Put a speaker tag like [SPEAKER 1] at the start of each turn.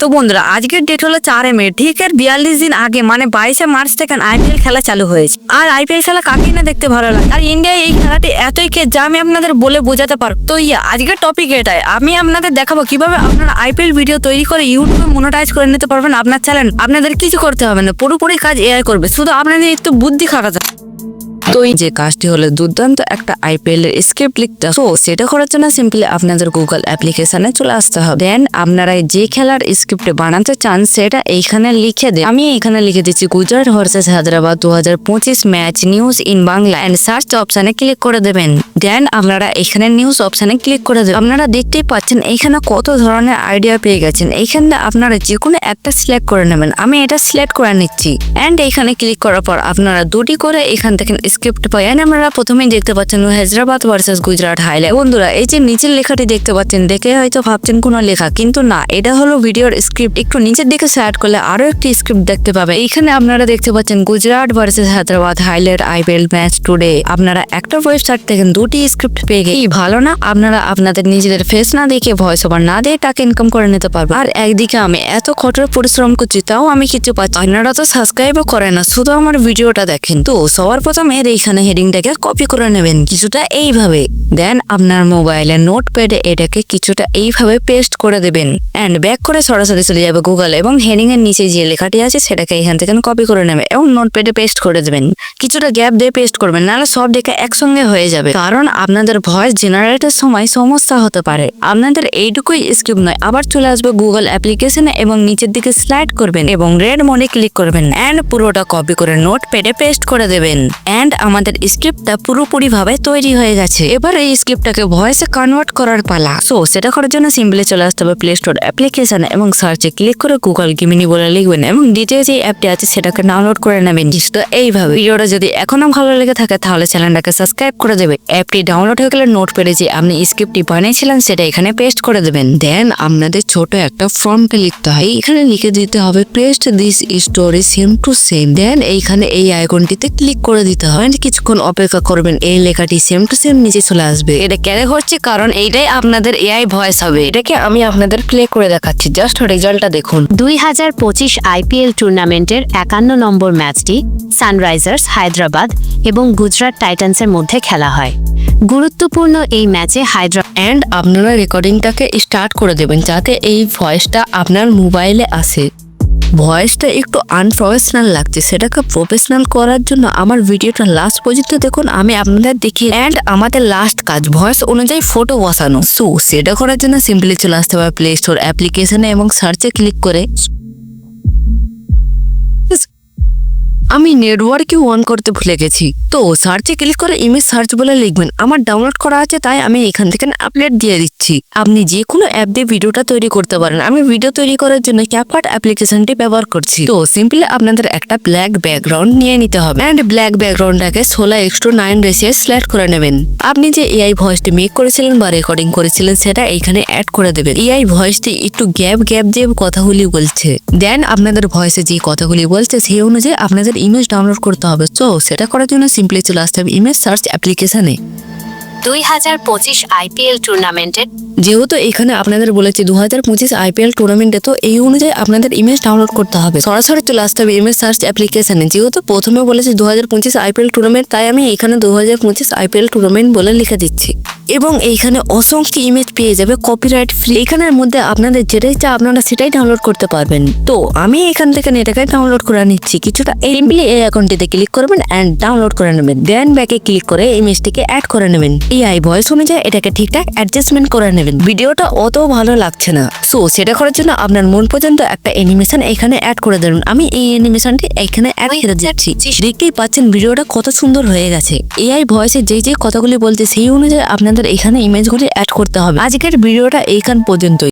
[SPEAKER 1] তো বন্ধুরা আজকের ডেট হলো 4 মে, ঠিক এর 42 দিন আগে মানে 22 মার্চ থেকে আইপিএল খেলা চালু হয়েছে। আর আইপিএল খেলা কাকেই না দেখতে ভালো লাগে, আর ইন্ডিয়ায় এই খেলাটি এতই কে যা আমি আপনাদের বলে বোঝাতে পারবো। তো আজকের টপিক এটাই, আমি আপনাদের দেখাবো কিভাবে আপনারা আইপিএল ভিডিও তৈরি করে ইউটিউবে মনিটাইজ করে নিতে পারবেন আপনার চ্যানেল। আপনাদের কিছু করতে হবে না, পুরোপুরি কাজ এআই করবে, শুধু আপনাদের একটু বুদ্ধি খাটাতে। তো এই যে কাজটি হলো দুর্দান্ত একটা আইপিএল এর স্ক্রিপ্ট লিখতে। তো সেটা করার জন্য সিম্পলি আপনাদের গুগল অ্যাপ্লিকেশনে চলে আসতে হবে। দেন আপনারা যে খেলার স্ক্রিপ্ট বানাতে চান সেটা এইখানে লিখে দেন। আমি এখানে লিখে দিচ্ছি Gujarat versus Hyderabad 2025 match news in Bangla and search অপশনে ক্লিক করে দেবেন। দেন আপনারা এখানে নিউজ অপশনে ক্লিক করে দেবেন। আপনারা দেখতেই পাচ্ছেন এইখানে কত ধরনের আইডিয়া পেয়ে গেছেন। এইখানে আপনারা যে কোনো একটা সিলেক্ট করে নেবেন। আমি এটা সিলেক্ট করে নিচ্ছি এন্ড এখানে ক্লিক করার পর আপনারা দুটি করে এখান থেকে স্ক্রিপ্ট পাইন। আমরা প্রথমেই দেখতে পাচ্ছেন হায়দ্রাবাদ ভার্সেস গুজরাট হাইলাইট। বন্ধুরা এই যে নিচের লেখাটি দেখতে পাচ্ছেন, দেখে হয়তো ভাবছেন কোনো লেখা, কিন্তু না, এটা হলো ভিডিওর স্ক্রিপ্ট। একটু নিচের দিকে সার্চ করলে আরো একটি স্ক্রিপ্ট দেখতে পাবে। এখানে আপনারা দেখতে পাচ্ছেন Gujarat versus Hyderabad highlight IPL match today. আপনারা একটা ওয়েবসাইট থেকে দুটি স্ক্রিপ্ট পেয়ে গেলে ভালো না? আপনারা আপনাদের নিজেদের ফেস না দেখে ভয়েস ওভার না দিয়ে টাকা ইনকাম করে নিতে পারবেন। আর একদিকে আমি এত কঠোর পরিশ্রম করছি, তাও আমি কিছু পাচ্ছি। আপনারা তো সাবস্ক্রাইবও করেন না, শুধু আমার ভিডিওটা দেখেন। তো সবার প্রথমে এইখানে হেডিংটাকে কপি করে নেবেন কিছুটা এইভাবে। দেন আপনার মোবাইলে নোটপ্যাডে এটাকে কিছুটা এইভাবে পেস্ট করে দেবেন এন্ড ব্যাক করে সরাসরি চলে যাবে গুগল এবং হেডিং এর নিচে যে লেখাটি আছে সেটাকে এখান থেকে কপি করে নেবে এবং নোটপ্যাডে পেস্ট করে দেবেন। কিছুটা গ্যাপ দিয়ে পেস্ট করবেন, নাহলে সব লেখা একসঙ্গে হয়ে যাবে, কারণ আপনাদের ভয়েস জেনারেটের সময় সমস্যা হতে পারে। আপনাদের এইটুকুই স্ক্রিপ্ট নয়, আবার চলে আসবে গুগল অ্যাপ্লিকেশনে এবং নিচের দিকে স্লাইড করবেন এবং রেড মোডে ক্লিক করবেন এন্ড পুরোটা কপি করে নোটপ্যাডে পেস্ট করে দেবেন। এন্ড আমাদের স্ক্রিপ্টটা পুরোপুরি ভাবে তৈরি হয়ে গেছে। এবার এই স্ক্রিপ্টটাকে ভয়েসে কনভার্ট করার পালা। সো সেটা করার জন্য সিম্পলি চলে আসতে হবে প্লে স্টোর অ্যাপ্লিকেশন এবং সার্চে ক্লিক করে গুগল গেমিনি বলে লিখবেন এবং দ্বিতীয় যে অ্যাপটি আছে সেটাকে ডাউনলোড করে নেবেন। তো এইভাবে ভিডিওটা যদি এখনো ভালো লেগে থাকে তাহলে চ্যানেলটাকে সাবস্ক্রাইব করে দেবে। অ্যাপটি ডাউনলোড হয়ে গেলে নোটপ্যাডে যে আপনি স্ক্রিপ্টটি বানিয়েছিলেন সেটা এখানে পেস্ট করে দেবেন। দেন আপনাদের ছোট একটা ফর্মকে লিখতে হয়, এখানে লিখে দিতে হবে paste this story same to same. Then এইখানে এই আইকনটিতে ক্লিক করে দিতে হবে। কিছুক্ষণ অপেক্ষা করবেন, এই লেখাটি সেম টু সেম নিচে চলে আসবে। এটা কেন হচ্ছে? কারণ এইটাই আপনাদের এআই ভয়েস হবে। এটাকে আমি আপনাদের প্লে করে দেখাচ্ছি, জাস্ট রেজাল্টটা দেখুন।
[SPEAKER 2] 2025 আইপিএল টুর্নামেন্টের 51 নম্বর ম্যাচটি সানরাইজার্স হায়দ্রাবাদ এবং গুজরাট টাইটান্সের মধ্যে খেলা হয়। গুরুত্বপূর্ণ এই ম্যাচে
[SPEAKER 1] এন্ড আপনারা রেকর্ডিংটাকে স্টার্ট করে দেবেন যাতে এই ভয়েসটা আপনার মোবাইলে আসে। ভয়েসটা একটু আনপ্রফেশনাল লাগছে, সেটাকে প্রফেশনাল করার জন্য আমার ভিডিওটা লাস্ট পর্যন্ত দেখুন, আমি আপনাদের দেখি। এন্ড আমাদের লাস্ট কাজ ভয়েস অনুযায়ী ফটো বসানো। সো সেটা করার জন্য সিম্পলি চলে আসতে হবে প্লে স্টোর অ্যাপ্লিকেশনে এবং সার্চে ক্লিক করে আমি নেটওয়ার্কে অন করতে ভুলে গেছি। তো সার্চে ক্লিক করে ইমেজ সার্চ বলে লিখবেন। আমার ডাউনলোড করা আছে তাই আমি এখান থেকে আপলোড দিয়ে দিচ্ছি। আপনি যে কোনো অ্যাপ দিয়ে ভিডিওটা তৈরি করতে পারেন। আমি ভিডিও তৈরি করার জন্য ক্যাপকাট অ্যাপ্লিকেশনটি ব্যবহার করছি। তো সিম্পলি আপনাদের একটা ব্ল্যাক ব্যাকগ্রাউন্ড নিয়ে নিতে হবে এন্ড ব্ল্যাক ব্যাকগ্রাউন্ডটাকে 16:9 রেশিও সিলেক্ট করে নেবেন। আপনি যে এআই ভয়েসটি মেক করেছিলেন বা রেকর্ডিং করেছিলেন সেটা এখানে অ্যাড করে দেবেন। এআই ভয়েসটি একটু গ্যাপ দিয়ে কথাগুলি বলছে। দেন আপনাদের ভয়েসে যে কথাগুলি বলছে সেই অনুযায়ী আপনাদের ইমেজ ডাউনলোড করতে হবে। তো সেটা করার জন্য সিম্পলি চলে আসতে হবে ইমেজ সার্চ অ্যাপ্লিকেশনে।
[SPEAKER 2] 2025 আইপিএল টুর্নামেন্টের
[SPEAKER 1] যেহেতু এখানে আপনাদের বলেছে 2025 আইপিএল টুর্নামেন্টে, তো এই অনুযায়ী আপনাদের ইমেজ ডাউনলোড করতে হবে। সরাসরি চলে আসতে হবে ইমেজ সার্চ অ্যাপ্লিকেশনে। যেহেতু প্রথমে বলেছে 2025 আইপিএল টুর্নামেন্ট, তাই আমি এখানে 2025 আইপিএল টুর্নামেন্ট বলে লিখে দিচ্ছি এবং এইখানে অসংখ্য ইমেজ পেয়ে যাবে কপিরাইট ফ্রি। এখানের মধ্যে আপনাদের যেটাই চা আপনারা সেটাই ডাউনলোড করতে পারবেন। তো আমি এখান থেকে এটাকে ডাউনলোড করে নিচ্ছি। কিছুটা সিম্পলি এই অ্যাকাউন্টটিতে ক্লিক করবেন এন্ড ডাউনলোড করে নেবেন। দেন ব্যাকে ক্লিক করে ইমেজটিকে অ্যাড করে নেবেন। এআই ভয়েস অনুযায়ী এটাকে ঠিকঠাক অ্যাডজাস্টমেন্ট করে নেবেন। ভিডিওটা অত ভালো লাগছে না, সো সেটা করার জন্য আপনার মন পর্যন্ত একটা অ্যানিমেশন এখানে অ্যাড করে দেবেন। আমি এই অ্যানিমেশনটি এখানে অ্যাড করে দিচ্ছি। দেখতেই পাচ্ছেন ভিডিওটা কত সুন্দর হয়ে গেছে। এআই ভয়েসে যে কথাগুলি বলছে সেই অনুযায়ী আপনাদের এখানে ইমেজগুলি অ্যাড করতে হবে। আজকের ভিডিওটা এইখান পর্যন্তই।